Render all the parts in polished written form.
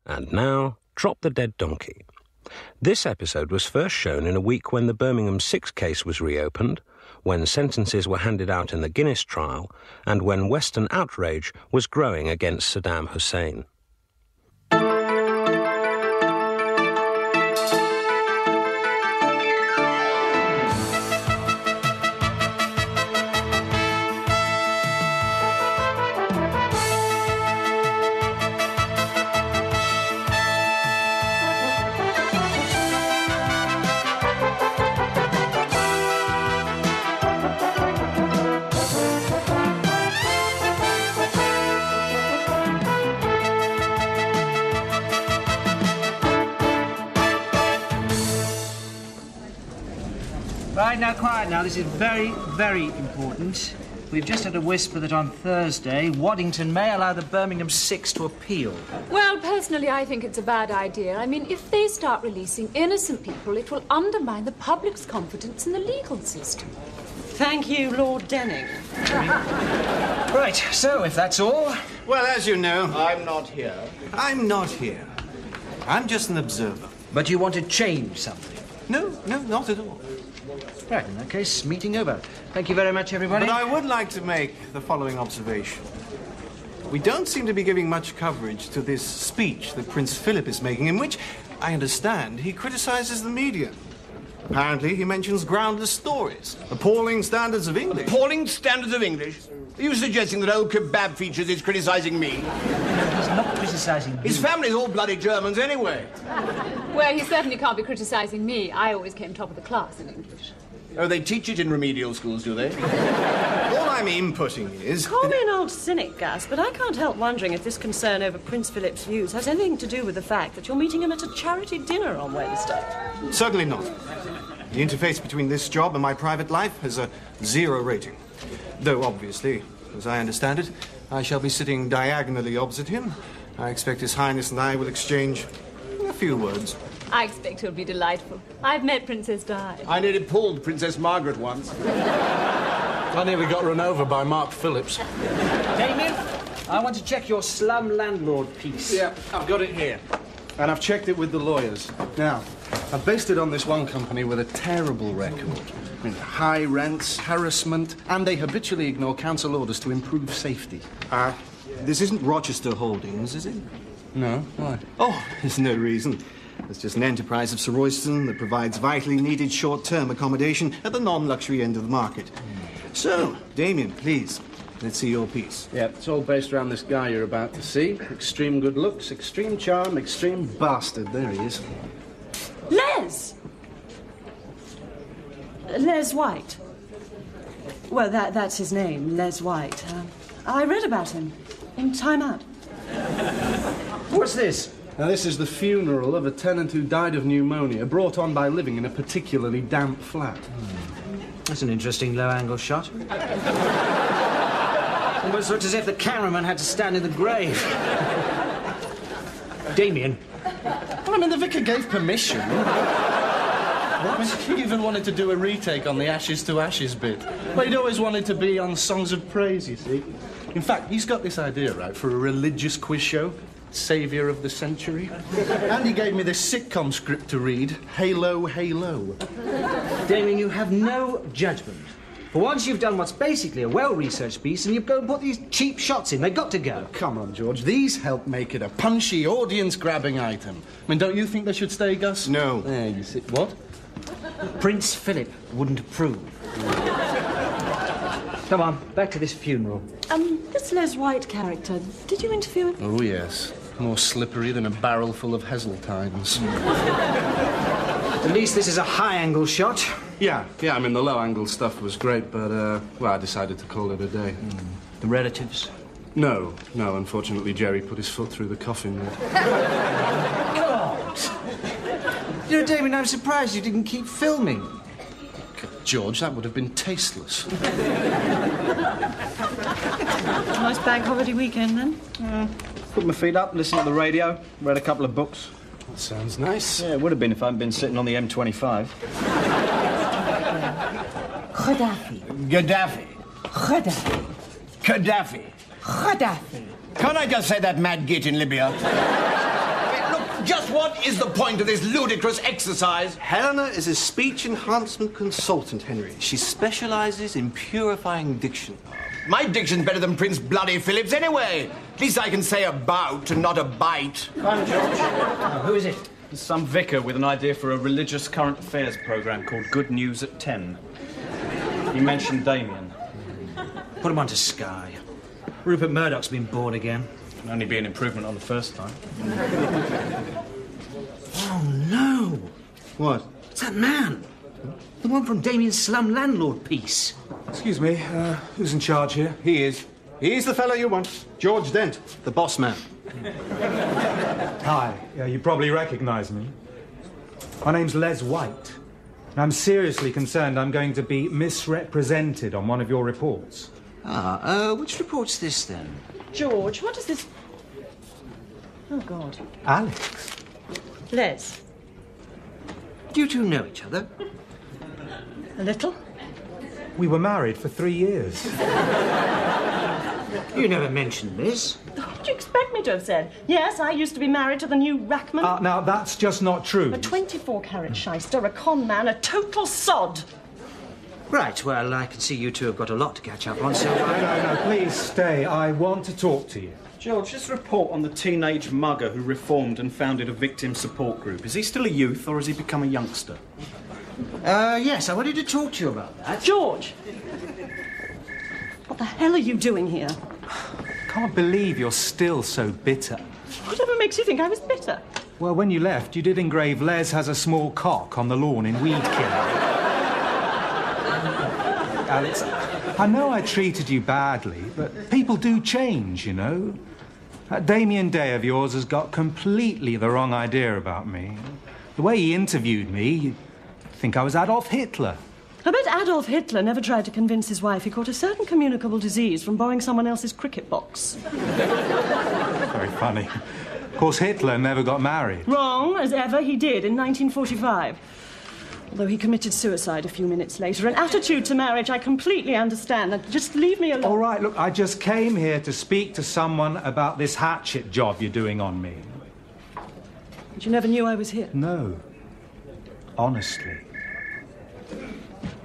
And now, Drop the Dead Donkey. This episode was first shown in a week when the Birmingham 6 case was reopened, when sentences were handed out in the Guinness trial, and when Western outrage was growing against Saddam Hussein. Right, now, quiet now. This is very, very important. We've just had a whisper that on Thursday, Waddington may allow the Birmingham 6 to appeal. Well, personally, I think it's a bad idea. I mean, if they start releasing innocent people, it will undermine the public's confidence in the legal system. Thank you, Lord Denning. Right, so if that's all... Well, as you know... I'm not here. I'm not here. I'm just an observer. But you want to change something? No, not at all. Right, in that case, meeting over. Thank you very much, everybody. But I would like to make the following observation. We don't seem to be giving much coverage to this speech that Prince Philip is making, in which, I understand, he criticizes the media. Apparently, he mentions groundless stories, appalling standards of English. Appalling standards of English? Are you suggesting that old Kebab Features is criticising me? He's not criticising you. His family's all bloody Germans anyway. Well, he certainly can't be criticising me. I always came top of the class in English. Oh, they teach it in remedial schools, do they? All I'm inputting is... Call me an old cynic, Gus, but I can't help wondering if this concern over Prince Philip's views has anything to do with the fact that you're meeting him at a charity dinner on Wednesday. Certainly not. The interface between this job and my private life has a 0 rating. Though, obviously, as I understand it, I shall be sitting diagonally opposite him. I expect His Highness and I will exchange a few words. I expect he'll be delightful. I've met Princess Di. I nearly pulled Princess Margaret once. I nearly got run over by Mark Phillips. Damien, I want to check your slum landlord piece. Yeah, I've got it here. And I've checked it with the lawyers. Now, I've based it on this one company with a terrible record. I mean, high rents, harassment, and they habitually ignore council orders to improve safety. This isn't Rochester Holdings, is it? No, why? Oh, there's no reason. It's just an enterprise of Sir Royston that provides vitally needed short-term accommodation at the non-luxury end of the market. So, Damien, please, let's see your piece. Yeah, it's all based around this guy you're about to see. Extreme good looks, extreme charm, extreme bastard. There he is. Les! Les White. Well, that's his name, Les White. I read about him in Time Out. What's this? Now, this is the funeral of a tenant who died of pneumonia, brought on by living in a particularly damp flat. That's an interesting low-angle shot. Almost looks as if the cameraman had to stand in the grave. Damien. Well, I mean, the vicar gave permission. What? I mean, he even wanted to do a retake on the Ashes to Ashes bit. But he'd always wanted to be on Songs of Praise, you see. In fact, he's got this idea, right, for a religious quiz show. Saviour of the century. And he gave me this sitcom script to read, Halo, Halo. Damien, you have no judgment. For once you've done what's basically a well-researched piece and you've got to put these cheap shots in. They've got to go. Come on, George. These help make it a punchy, audience-grabbing item. I mean, don't you think they should stay, Gus? No. There, you see. What? Prince Philip wouldn't approve. Come on, back to this funeral. This Les White character, did you interview him? Oh, yes. More slippery than a barrel full of Heseltines. At least this is a high-angle shot. Yeah, I mean, the low-angle stuff was great, but, well, I decided to call it a day. The relatives? No, unfortunately, Jerry put his foot through the coffin lid. God! You know, Damien, I'm surprised you didn't keep filming. George, that would have been tasteless. Nice bank holiday weekend, then? Put my feet up, listened to the radio, read a couple of books. That sounds nice. Yeah, it would have been if I hadn't been sitting on the M25. Gaddafi. Gaddafi. Can't I just say that mad git in Libya? And just what is the point of this ludicrous exercise? Helena is a speech enhancement consultant, Henry. She specializes in purifying diction. My diction's better than Prince Bloody Philip's anyway. At least I can say about and not a bite. I'm George. Who is it? Some vicar with an idea for a religious current affairs programme called Good News at 10. He mentioned Damien. Put him onto Sky. Rupert Murdoch's been bored again. Can only be an improvement on the first time. Oh, no. What? It's that man. The one from Damien's Slum Landlord piece. Excuse me, who's in charge here? He is. He's the fellow you want. George Dent, the boss man. Hi, you probably recognise me. My name's Les White, and I'm seriously concerned I'm going to be misrepresented on one of your reports. Which report's this, then? George, what is this? Oh, God. Alex? Les. Do you two know each other? A little? We were married for 3 years. You never mentioned this. What do you expect me to have said? Yes, I used to be married to the new Rackman. Now, that's just not true. A 24-carat shyster, a con man, a total sod. Right, well, I can see you two have got a lot to catch up on, so... No, please stay. I want to talk to you. George, this report on the teenage mugger who reformed and founded a victim support group. Is he still a youth or has he become a youngster? Yes, I wanted to talk to you about that. George! What the hell are you doing here? Can't believe you're still so bitter. Whatever makes you think I was bitter? Well, when you left, you did engrave Les has a small cock on the lawn in Weed Killer. Alex, I know I treated you badly, but people do change, you know. That Damien Day of yours has got completely the wrong idea about me. The way he interviewed me, you'd think I was Adolf Hitler. I bet Adolf Hitler never tried to convince his wife he caught a certain communicable disease from borrowing someone else's cricket box. Very funny. Of course, Hitler never got married. Wrong, as ever he did in 1945. Although he committed suicide a few minutes later. An attitude to marriage I completely understand. Just leave me alone. All right, look, I just came here to speak to someone about this hatchet job you're doing on me. But you never knew I was here? No. Honestly.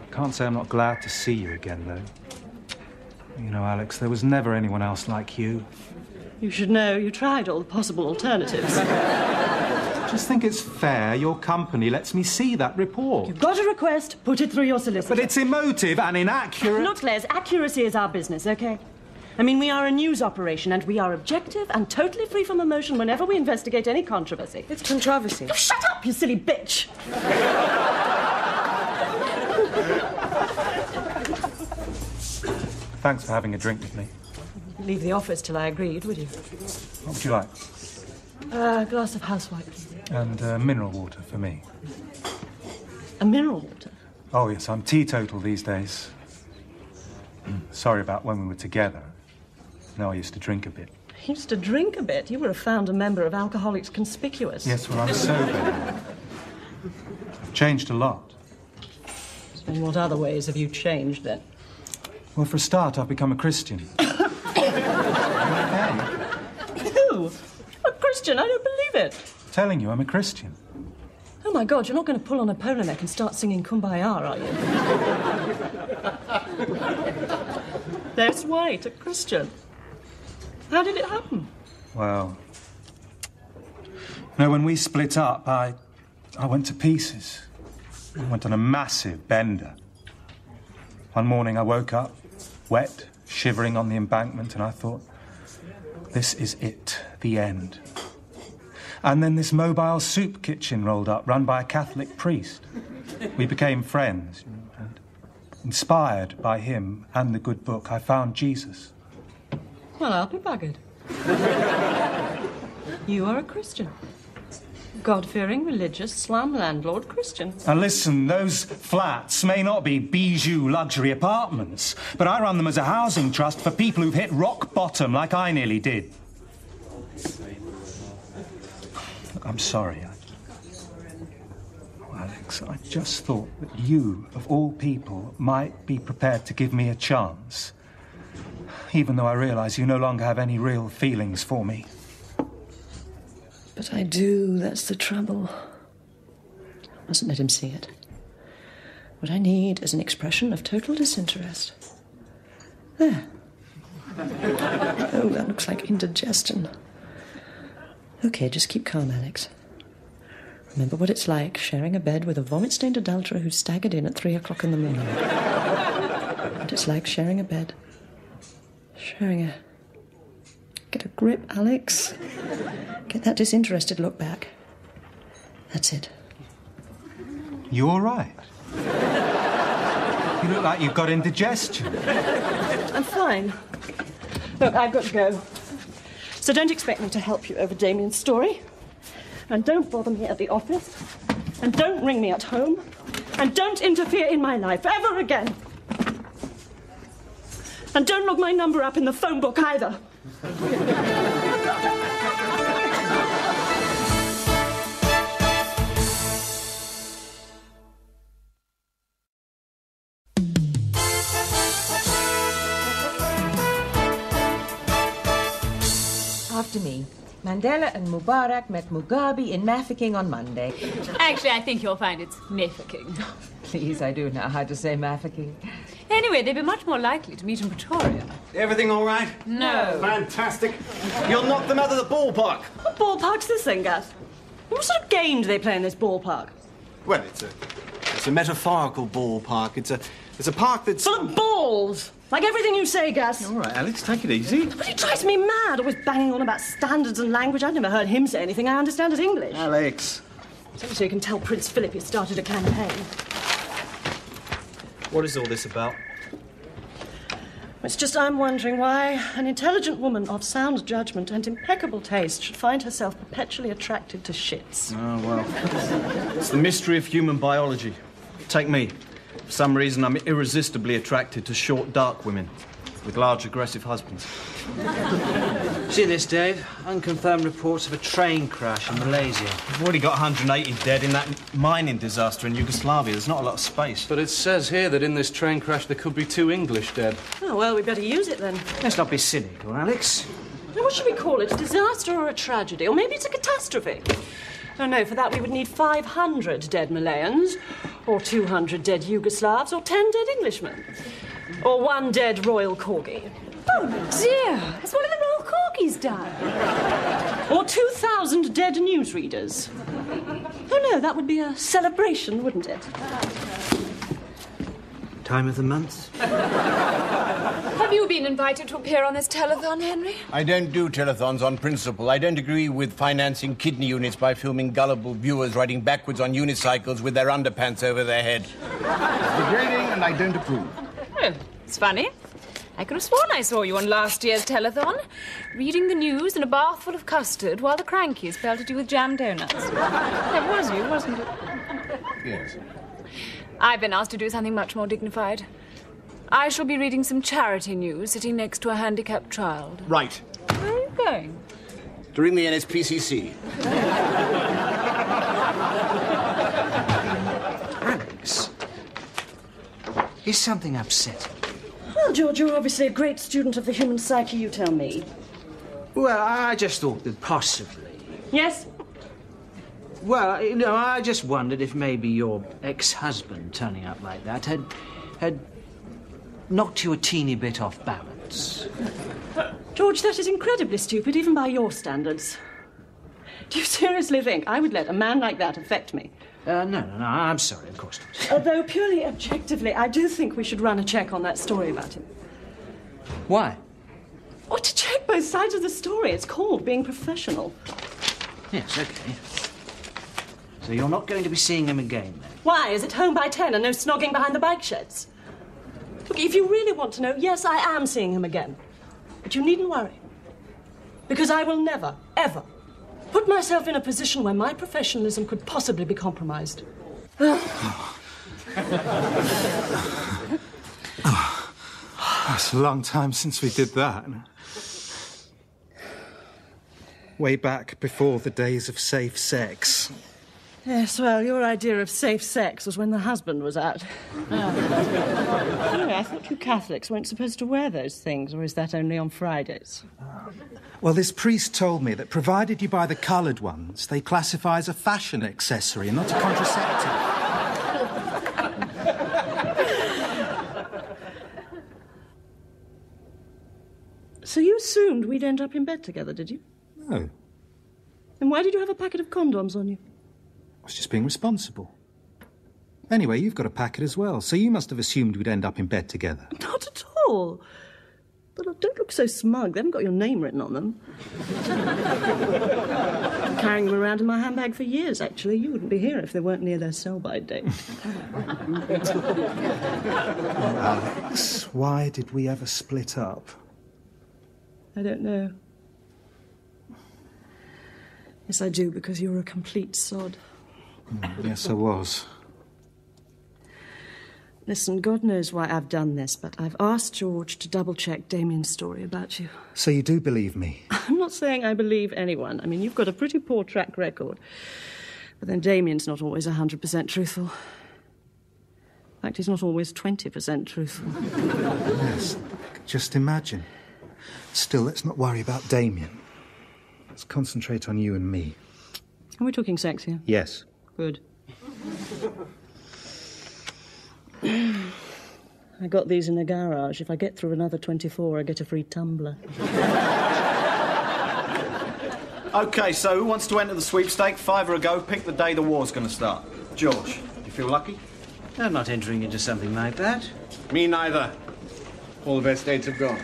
Can't say I'm not glad to see you again, though. You know, Alex, there was never anyone else like you. You should know you tried all the possible alternatives. Just think it's fair your company lets me see that report. You've got a request, put it through your solicitor. But it's emotive and inaccurate. Look, Les, accuracy is our business, OK? I mean, we are a news operation, and we are objective and totally free from emotion whenever we investigate any controversy. It's controversy. Oh, shut up, you silly bitch! Thanks for having a drink with me. Leave the office till I agreed, would you? What would you like? A glass of house white, please. And mineral water for me. A mineral water? Oh, yes, I'm teetotal these days. Sorry about when we were together. No, I used to drink a bit. You used to drink a bit? You were a founder member of Alcoholics Conspicuous. Yes, well, I'm sober. I've changed a lot. In what other ways have you changed, then? Well, for a start, I've become a Christian. Hey, You? A Christian? I don't believe it. telling you I'm a Christian. Oh, my God, you're not going to pull on a polo neck and start singing Kumbaya, are you? There's White, a Christian. How did it happen? Well, no, when we split up, I went to pieces. I went on a massive bender. One morning I woke up, wet, shivering on the embankment, and I thought, this is it, the end. And then this mobile soup kitchen rolled up, run by a Catholic priest. We became friends, and inspired by him and the good book, I found Jesus. Well, I'll be buggered. You are a Christian. God-fearing, religious, slum landlord Christian. And listen, those flats may not be bijou luxury apartments, but I run them as a housing trust for people who've hit rock bottom like I nearly did. Look, I'm sorry. Alex, I just thought that you, of all people, might be prepared to give me a chance, even though I realise you no longer have any real feelings for me. But I do, that's the trouble. I mustn't let him see it. What I need is an expression of total disinterest. There. Oh, that looks like indigestion. OK, just keep calm, Alex. Remember what it's like sharing a bed with a vomit-stained adulterer who staggered in at 3 o'clock in the morning. What it's like sharing a bed. Sharing a... Get a grip, Alex. Get that disinterested look back. That's it. You all right? You look like you've got indigestion. I'm fine. Look, I've got to go. So don't expect me to help you over Damien's story. And don't bother me at the office. And don't ring me at home. And don't interfere in my life ever again. And don't look my number up in the phone book either. After me. Mandela and Mubarak met Mugabe in Mafeking on Monday. Actually, I think you'll find it's Mafeking. Please, I do know how to say Mafeking. Anyway, they'd be much more likely to meet in Pretoria. Everything all right? No. Fantastic. You'll knock them out of the ballpark. What ballpark's this thing, Gus? What sort of game do they play in this ballpark? Well, it's a metaphorical ballpark. It's a park that's... Full of balls! Like everything you say, Gus. All right, Alex, take it easy. But he drives me mad, always banging on about standards and language. I've never heard him say anything I understand as English. Alex. So you can tell Prince Philip he started a campaign. What is all this about? It's just I'm wondering why an intelligent woman of sound judgment and impeccable taste should find herself perpetually attracted to shits. Oh, well. It's the mystery of human biology. Take me. For some reason, I'm irresistibly attracted to short, dark women with large, aggressive husbands. See this, Dave? Unconfirmed reports of a train crash in Malaysia. We've already got 180 dead in that mining disaster in Yugoslavia. There's not a lot of space. But it says here that in this train crash there could be 2 English dead. Oh, well, we better use it then. Let's not be cynical, Alex. Now, what should we call it? A disaster or a tragedy? Or maybe it's a catastrophe? Oh, no, for that we would need 500 dead Malayans, or 200 dead Yugoslavs, or 10 dead Englishmen. Or 1 dead royal corgi. Oh, dear. Has one of the royal corgis died? Or 2,000 dead newsreaders. Oh, no, that would be a celebration, wouldn't it? Time of the month? Have you been invited to appear on this telethon, Henry? I don't do telethons on principle. I don't agree with financing kidney units by filming gullible viewers riding backwards on unicycles with their underpants over their head. It's degrading and I don't approve. Oh, it's funny. I could have sworn I saw you on last year's telethon, reading the news in a bath full of custard while the crankies pelted you with jam donuts. That was you, wasn't it? Yes. I've been asked to do something much more dignified. I shall be reading some charity news sitting next to a handicapped child. Right. Where are you going? To ring the NSPCC. Alex, is something upsetting? Well, George, you're obviously a great student of the human psyche, you tell me. Well, I just thought that possibly... Yes? Well, you know, I just wondered if maybe your ex-husband turning up like that had knocked you a teeny bit off balance. George, that is incredibly stupid, even by your standards. Do you seriously think I would let a man like that affect me? No, I'm sorry, of course not. Although, purely objectively, I do think we should run a check on that story about him. Why? Or to check both sides of the story. It's called being professional. Yes, OK. So you're not going to be seeing him again, then? Why? Is it home by 10 and no snogging behind the bike sheds? Look, if you really want to know, yes, I am seeing him again. But you needn't worry. Because I will never, ever put myself in a position where my professionalism could possibly be compromised. That's a long time since we did that. Way back before the days of safe sex. Yes, well, your idea of safe sex was when the husband was out. Anyway, I thought you Catholics weren't supposed to wear those things, or is that only on Fridays? Well, this priest told me that provided you buy the coloured ones, they classify as a fashion accessory and not a contraceptive. So you assumed we'd end up in bed together, did you? No. Then why did you have a packet of condoms on you? I was just being responsible. Anyway, you've got a packet as well, so you must have assumed we'd end up in bed together. Not at all. But don't look so smug. They haven't got your name written on them. I'm carrying them around in my handbag for years, actually. You wouldn't be here if they weren't near their sell-by date. Alex, why did we ever split up? I don't know. Yes, I do, because you're a complete sod. Yes, I was. Listen, God knows why I've done this, but I've asked George to double-check Damien's story about you. So you do believe me? I'm not saying I believe anyone. I mean, you've got a pretty poor track record. But then Damien's not always 100% truthful. In fact, he's not always 20% truthful. Yes, just imagine. Still, let's not worry about Damien. Let's concentrate on you and me. Are we talking sex here? Yes. Good. I got these in the garage. If I get through another 24, I get a free tumbler. OK, so who wants to enter the sweepstake? 5 a go, pick the day the war's going to start. George, you feel lucky? I'm not entering into something like that. Me neither. All the best dates have gone.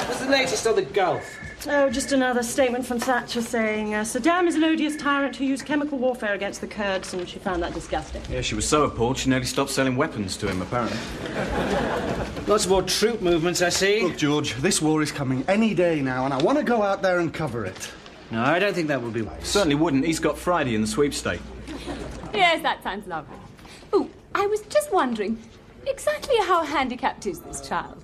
What's the latest on the Gulf? Oh, just another statement from Thatcher saying Saddam is an odious tyrant who used chemical warfare against the Kurds, and she found that disgusting. Yeah, she was so appalled she nearly stopped selling weapons to him, apparently. Lots more troop movements, I see. Look, George, this war is coming any day now, and I want to go out there and cover it. No, I don't think that would be wise. Certainly wouldn't. He's got Friday in the sweepstake. Yes, that sounds lovely. Oh, I was just wondering, exactly how handicapped is this child?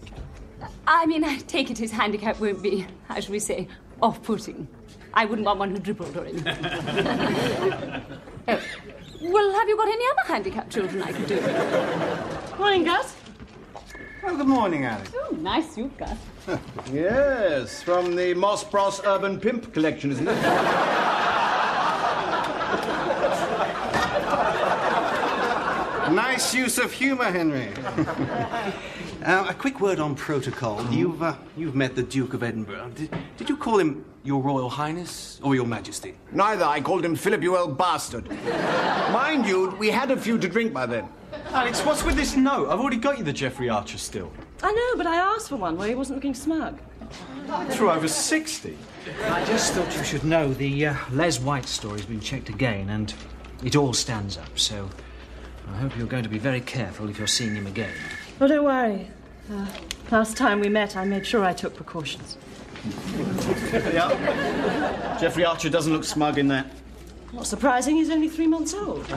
I mean, I take it his handicap won't be, how shall we say, off-putting. I wouldn't want one who dribbled or anything. Oh. Well, have you got any other handicapped children I could do? Morning, Gus. Oh, good morning, Alice. Oh, nice suit, Gus. Yes, from the Moss Bros Urban Pimp collection, isn't it? Nice use of humour, Henry. A quick word on protocol. You've met the Duke of Edinburgh. Did you call him Your Royal Highness or Your Majesty? Neither. I called him Philip, you old bastard. Mind you, we had a few to drink by then. Alex, what's with this note? I've already got you the Geoffrey Archer still. I know, but I asked for one where he wasn't looking smug. Through over 60. I just thought you should know the Les White story's been checked again, and it all stands up, so I hope you're going to be very careful if you're seeing him again. Oh, don't worry. Last time we met, I made sure I took precautions. Yeah. Geoffrey Archer doesn't look smug in that. Not surprising, he's only 3 months old.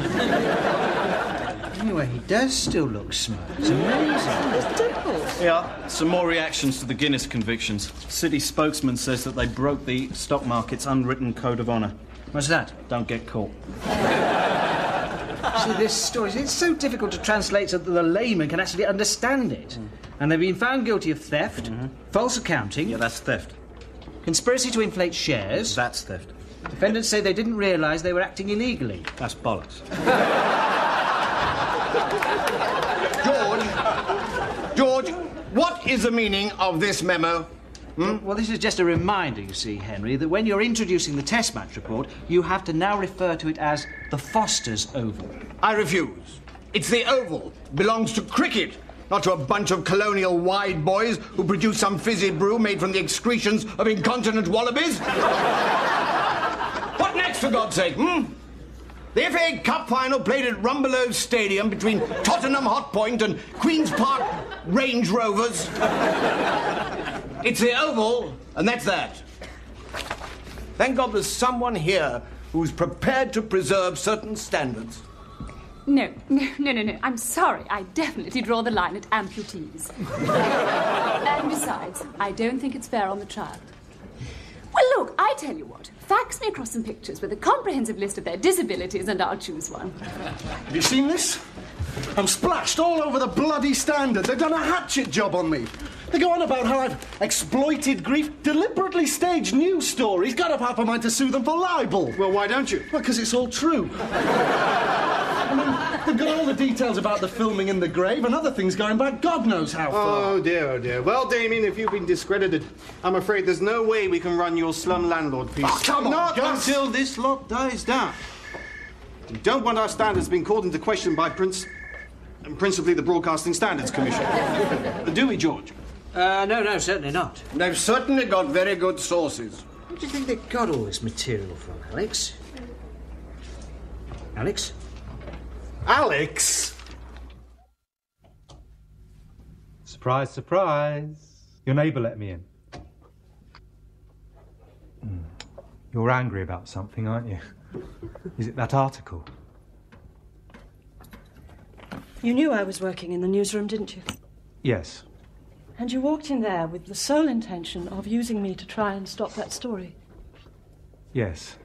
Anyway, he does still look smug. It's amazing. His dimples. Yeah, some more reactions to the Guinness convictions. City spokesman says that they broke the stock market's unwritten code of honour. What's that? Don't get caught. See, this story, it's so difficult to translate so that the layman can actually understand it. And they've been found guilty of theft, false accounting... Yeah, that's theft. Conspiracy to inflate shares... That's theft. Defendants say they didn't realise they were acting illegally. That's bollocks. George, what is the meaning of this memo? Well, this is just a reminder, you see, Henry, that when you're introducing the test match report, you have to now refer to it as the Foster's Oval. I refuse. It's the Oval. Belongs to cricket, not to a bunch of colonial wide boys who produce some fizzy brew made from the excretions of incontinent wallabies. What next, for God's sake, The FA Cup final played at Rumbelow Stadium between Tottenham Hot Point and Queen's Park Range Rovers. It's the Oval, and that's that. Thank God there's someone here who's prepared to preserve certain standards. No. I'm sorry. I definitely draw the line at amputees. And besides, I don't think it's fair on the child. Well, look, I tell you what. fax me across some pictures with a comprehensive list of their disabilities and I'll choose one. Have you seen this? I'm splashed all over the bloody Standard. They've done a hatchet job on me. They go on about how I've exploited grief, deliberately staged news stories, got a papa mind to sue them for libel. Well, why don't you? Well, because it's all true. I mean, they've got all the details about the filming in the grave and other things going back God knows how far. Oh, dear, oh, dear. Well, Damien, if you've been discredited, I'm afraid there's no way we can run your slum landlord piece. Oh, come on, Not Gus. until this lot dies down. We don't want our standards being called into question by principally the Broadcasting Standards Commission. Do we, George? No, certainly not. They've certainly got very good sources. Where do you think they got all this material from, Alex? Alex? Alex? Surprise, surprise. Your neighbour let me in. You're angry about something, aren't you? Is it that article? You knew I was working in the newsroom, didn't you? Yes. And you walked in there with the sole intention of using me to try and stop that story. Yes.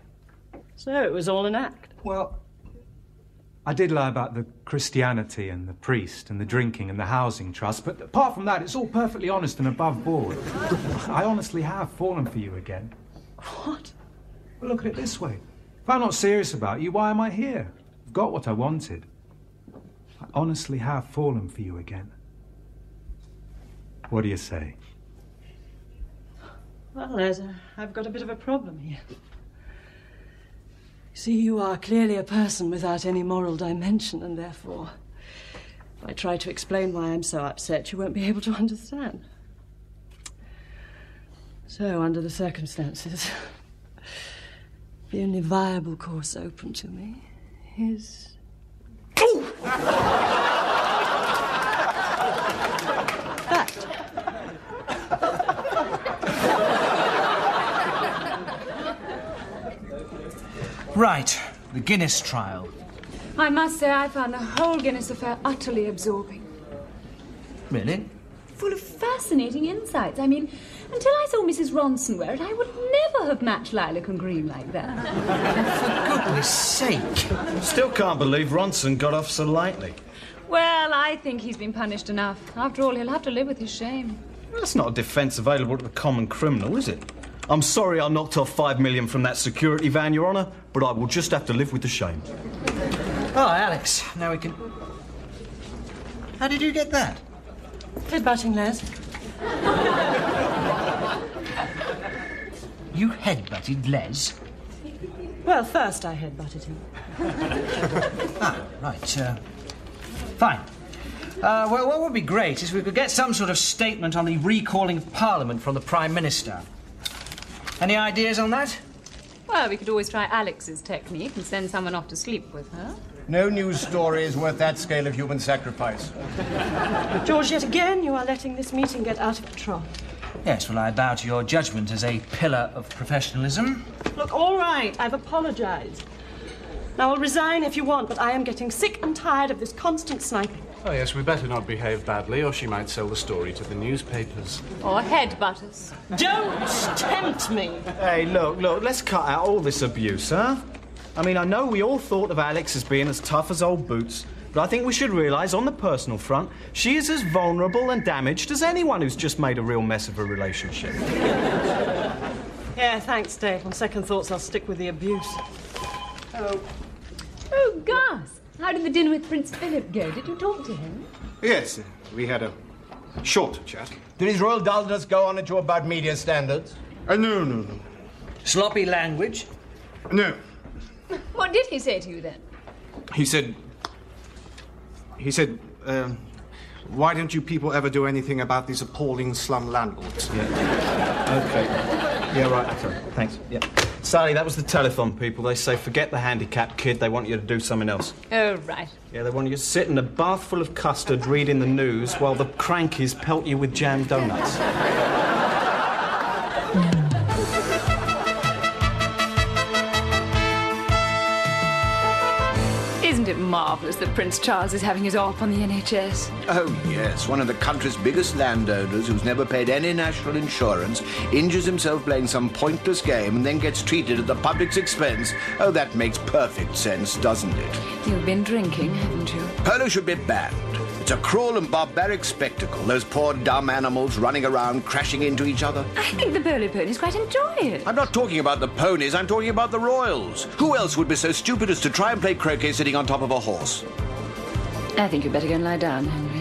So it was all an act. Well, I did lie about the Christianity and the priest and the drinking and the housing trust, but apart from that, it's all perfectly honest and above board. I honestly have fallen for you again. What? Well, look at it this way. If I'm not serious about you, why am I here? I've got what I wanted. I honestly have fallen for you again. What do you say? Well, I've got a bit of a problem here. You see, you are clearly a person without any moral dimension, and therefore, if I try to explain why I'm so upset, you won't be able to understand. So, under the circumstances, the only viable course open to me is... Right, the Guinness trial. I must say I found the whole Guinness affair utterly absorbing. Really? Full of fascinating insights. I mean, until I saw Mrs. Ronson wear it, I would never have matched lilac and green like that. For goodness sake. Still can't believe Ronson got off so lightly. Well, I think he's been punished enough. After all, he'll have to live with his shame. That's not a defence available to the common criminal, is it? I'm sorry I knocked off $5 million from that security van, Your Honour, but I will just have to live with the shame. Oh, Alex, now we can... How did you get that? Headbutting, Les. You headbutted Les? Well, first I headbutted him. Right, fine. Well, what would be great is we could get some sort of statement on the recalling of Parliament from the Prime Minister. Any ideas on that? Well, we could always try Alex's technique and send someone off to sleep with her. No news story is worth that scale of human sacrifice. George, yet again, you are letting this meeting get out of control. Yes, well, I bow to your judgment as a pillar of professionalism. Look, all right, I've apologised. Now, I'll resign if you want, but I am getting sick and tired of this constant sniping. Oh, yes, we better not behave badly, or she might sell the story to the newspapers. Or headbutt us. Don't tempt me. Hey, look, let's cut out all this abuse, huh? I mean, I know we all thought of Alex as being as tough as old boots, but I think we should realise, on the personal front, she is as vulnerable and damaged as anyone who's just made a real mess of a relationship. Yeah, thanks, Dave. On second thoughts, I'll stick with the abuse. Oh, Gus, how did the dinner with Prince Philip go? Did you talk to him? Yes, we had a short chat. Did His Royal Dullness go on at you about media standards? No. Sloppy language? No. What did he say to you then? He said, why don't you people ever do anything about these appalling slum landlords? Yeah. OK. Yeah, right, OK. Thanks. Yeah. Sally, that was the telethon people. They say, forget the handicapped kid, they want you to do something else. Oh, right. Yeah, they want you to sit in a bath full of custard reading the news while the crankies pelt you with jam donuts. Isn't Isn't it marvellous that Prince Charles is having his op on the NHS? Oh, yes. One of the country's biggest landowners who's never paid any national insurance injures himself playing some pointless game and then gets treated at the public's expense. Oh, that makes perfect sense, doesn't it? You've been drinking, haven't you? Polo should be banned. It's a cruel and barbaric spectacle, those poor dumb animals running around crashing into each other. I think the Burley ponies quite enjoy it. I'm not talking about the ponies, I'm talking about the royals. Who else would be so stupid as to try and play croquet sitting on top of a horse? I think you'd better go and lie down, Henry.